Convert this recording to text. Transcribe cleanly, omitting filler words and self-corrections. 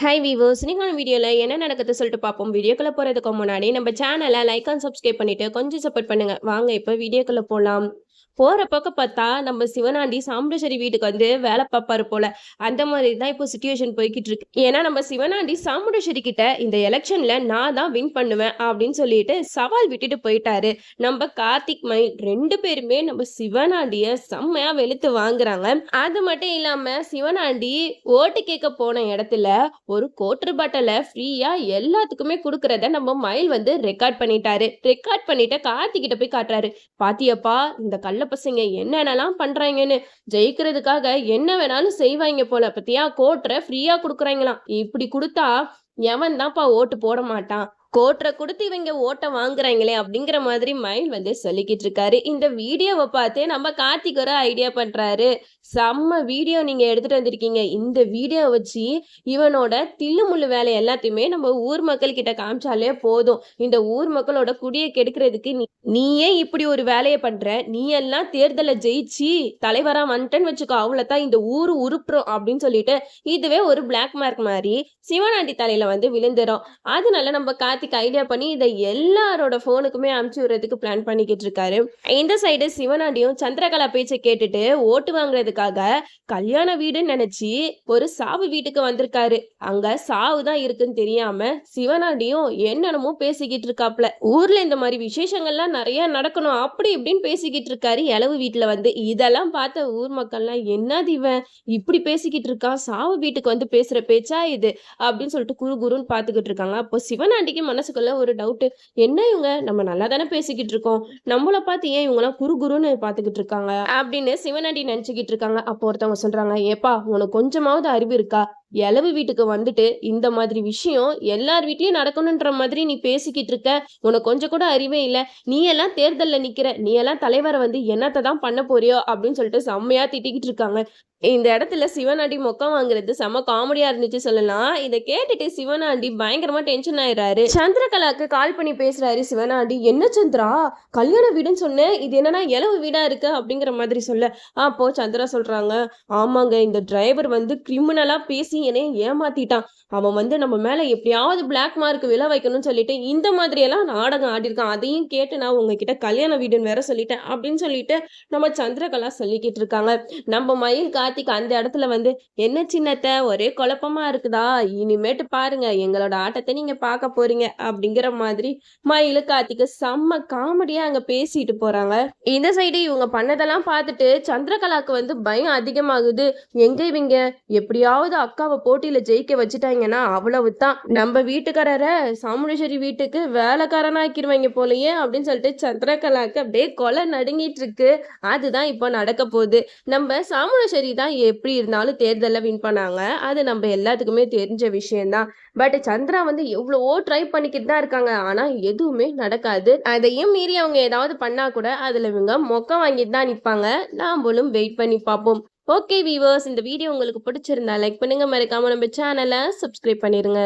Hi viewers, நீங்க வீடியோவில் என்ன நடக்குது சொல்லிட்டு பார்ப்போம். வீடியோக்குள்ளே போகிறதுக்கு முன்னாடி நம்ம சேனலை லைக் அண்ட் சப்ஸ்கிரைப் பண்ணிட்டு கொஞ்சம் சப்போர்ட் பண்ணுங்க. வாங்க இப்போ வீடியோக்குள்ளே போகலாம். போகிற பக்கம் பார்த்தா நம்ம சிவனாண்டி சாமுண்டேஸ்வரி வீட்டுக்கு வந்து வேலை பார்ப்பாரு போல. அந்த மாதிரி தான் இப்போ சுச்சுவேஷன் போய்கிட்டு இருக்கு. ஏன்னா நம்ம சிவனாண்டி சாமுண்டேஸ்வரி கிட்ட இந்த எலெக்ஷன்ல நான் தான் வின் பண்ணுவேன் அப்படின்னு சொல்லிட்டு சவால் விட்டுட்டு போயிட்டாரு. நம்ம கார்த்திக் மைல் ரெண்டு பேருமே நம்ம சிவனாண்டிய செம்மையா வெளுத்து வாங்குறாங்க. அது மட்டும் இல்லாம சிவனாண்டி ஓட்டு கேட்க போன இடத்துல ஒரு கோட்டர் பாட்டில ஃப்ரீயா எல்லாத்துக்குமே கொடுக்கறத நம்ம மயில் வந்து ரெக்கார்ட் பண்ணிட்டாரு. ரெக்கார்ட் பண்ணிட்டு கார்த்திகிட்ட போய் காட்டுறாரு. பாத்தியப்பா இந்த கள்ள பசங்க என்னென்னலாம் பண்றாங்கன்னு, ஜெயிக்கிறதுக்காக என்ன வேணாலும் செய்வாங்க போல. பத்தியா கோட்டரை ஃப்ரீயா கொடுக்குறாங்களாம். இப்படி கொடுத்தா எவன் தான்ப்பா ஓட்டு போட மாட்டான்? கோட்டரை கொடுத்து இவங்க ஓட்ட வாங்குறாங்களே அப்படிங்கிற மாதிரி மைண்ட் வந்து சொல்லிக்கிட்டு இருக்காரு. இந்த வீடியோவை பார்த்து நம்ம கார்த்திக் ஒரு ஐடியா பண்றாரு. செம்ம வீடியோ நீங்க எடுத்துட்டு வந்திருக்கீங்க. இந்த வீடியோ வச்சு இவனோட தில்லுமுள்ளு வேலை எல்லாத்தையுமே நம்ம ஊர் மக்கள் கிட்ட காமிச்சாலே போதும். இந்த ஊர் மக்களோட குடியை கெடுக்கிறதுக்கு நீயே இப்படி ஒரு வேலையை பண்ற, நீ எல்லாம் தேர்தலை ஜெயிச்சு தலைவரா வந்துட்டேன்னு வச்சுக்கோ, அவ்வளவுதான் இந்த ஊரு உருப்புறோம் அப்படின்னு சொல்லிட்டு இதுவே ஒரு பிளாக் மார்க் மாதிரி சிவனாண்டி தலையில வந்து விழுந்துரும். அதனால நம்ம கார்த்திக் ஐடியா பண்ணி இதை எல்லாரோட போனுக்குமே அனுப்பிச்சு விடுறதுக்கு பிளான் பண்ணிக்கிட்டு இருக்காரு. இந்த சைடு சிவனாண்டியும் சந்திரகலா பேச்சை கேட்டுட்டு ஓட்டு வாங்குறதுக்காக கல்யாண வீடுன்னு நினைச்சு ஒரு சாவு வீட்டுக்கு வந்திருக்காரு. அங்க சாவு தான் இருக்குன்னு தெரியாம சிவனாண்டியும் என்னென்னமோ பேசிக்கிட்டு இருக்காப்ல. ஊர்ல இந்த மாதிரி விசேஷங்கள்லாம் நிறைய நடக்கணும் அப்படி இப்படின்னு பேசிக்கிட்டு இருக்காரு இளவு வீட்டுல வந்து. இதெல்லாம் பார்த்த ஊர் மக்கள்லாம் என்னது இவன் இப்படி பேசிக்கிட்டு இருக்கான், சாவு வீட்டுக்கு வந்து பேசுற பேச்சா இது அப்படின்னு சொல்லிட்டு குரு குருன்னு பாத்துக்கிட்டு இருக்காங்க. அப்போ சிவனாண்டிக்கு மனசுக்குள்ள ஒரு டவுட், என்ன இவங்க நம்ம நல்லா தானே பேசிக்கிட்டு இருக்கோம், நம்மள பார்த்து ஏன் இவங்கெல்லாம் குரு குருன்னு பாத்துக்கிட்டு இருக்காங்க அப்படின்னு சிவனாண்டி நினைச்சுக்கிட்டு இருக்காங்க. அப்போ ஒருத்தவங்க சொல்றாங்க, ஏப்பா உனக்கு கொஞ்சமாவது அறிவு இருக்கா? இளவு வீட்டுக்கு வந்துட்டு இந்த மாதிரி விஷயம் எல்லார் வீட்லயும் நடக்கணும்ன்ற மாதிரி நீ பேசிக்கிட்டு இருக்க, உனக்கு கொஞ்சம் கூட அறிவே இல்ல. நீ எல்லாம் தேர்தல்ல நிக்கிற, நீ எல்லாம் தலைவரை வந்து என்னத்தை தான் பண்ண போறியோ அப்படின்னு சொல்லிட்டு செம்மையா திட்டிக்கிட்டு இருக்காங்க. இந்த இடத்துல சிவனாண்டி மொக்கம் வாங்குறது செம காமெடியா இருந்துச்சு சொல்லலாம். இதை கேட்டுட்டு சிவனாண்டி பயங்கரமா டென்ஷன் ஆயிடுறாரு. சந்திரகலாக்கு கால் பண்ணி பேசுறாரு சிவனாண்டி. என்ன சந்திரா, கல்யாண வீடுன்னு சொன்னேன், இது என்னன்னா இளவு வீடா இருக்கு அப்படிங்கிற மாதிரி சொல்ல. அப்போ சந்திரா சொல்றாங்க, ஆமாங்க இந்த டிரைவர் வந்து கிரிமினலா பேசி என்னை ஏமாத்திட்டான். அவன் வந்து நம்ம மேல எப்படியாவது பிளாக் மார்க் விழ வைக்கணும்னு சொல்லிட்டு இந்த மாதிரி எல்லாம் நாடகம் ஆடிருக்கான். அதையும் கேட்டு நான் உங்ககிட்ட கல்யாண வீடுன்னு வேற சொல்லிட்டேன் அப்படின்னு சொல்லிட்டு நம்ம சந்திரகலா சொல்லிக்கிட்டு இருக்காங்க. நம்ம மயில் கார்த்திக் அந்த இடத்துல வந்து, என்ன சின்னத்தை ஒரே குழப்பமா இருக்குதா, இனிமேட்டு பாருங்க எங்களோட ஆட்டத்தை நீங்க பார்க்க போறீங்க அப்படிங்கிற மாதிரி மயிலு கார்த்திக்கு செம்ம காமெடியா அங்க பேசிட்டு போறாங்க. இந்த சைடு இவங்க பண்ணதெல்லாம் பார்த்துட்டு சந்திரகலாக்கு வந்து பயம் அதிகமாகுது. எங்க இவங்க எப்படியாவது அக்காவை போட்டியில ஜெயிக்க வச்சுட்டாங்கன்னா அவ்வளவுதான், நம்ம வீட்டுக்காரரை சாமுண்டேஸ்வரி வீட்டுக்கு வேலைக்காரனாக்கிடுவாங்க போலயே அப்படின்னு சொல்லிட்டு சந்திரகலாக்கு அப்படியே கொலை நடுங்கிட்டு இருக்கு. அதுதான் இப்போ நடக்க போகுது. நம்ம சாமுண்டேஸ்வரி தான் எப்படி இருந்தாலும் தேர்தலில் வின் பண்ணாங்க, அது நம்ம எல்லாத்துக்குமே தெரிஞ்ச விஷயம்தான். பட் சந்திரா வந்து எவ்வளவோ ட்ரை பண்ணிக்கிட்டு தான் இருக்காங்க, ஆனா எதுவுமே நடக்காது. அதையும் மீறி அவங்க ஏதாவது பண்ணா கூட அதுல இவங்க மொக்க வாங்கிட்டு தான் நிற்பாங்க. நாமளும் வெயிட் பண்ணி பார்ப்போம். ஓகே வீவர்ஸ், இந்த வீடியோ உங்களுக்கு பிடிச்சிருந்தா லைக் பண்ணுங்க, மறக்காம நம்ம சேனலை சப்ஸ்கிரைப் பண்ணிருங்க.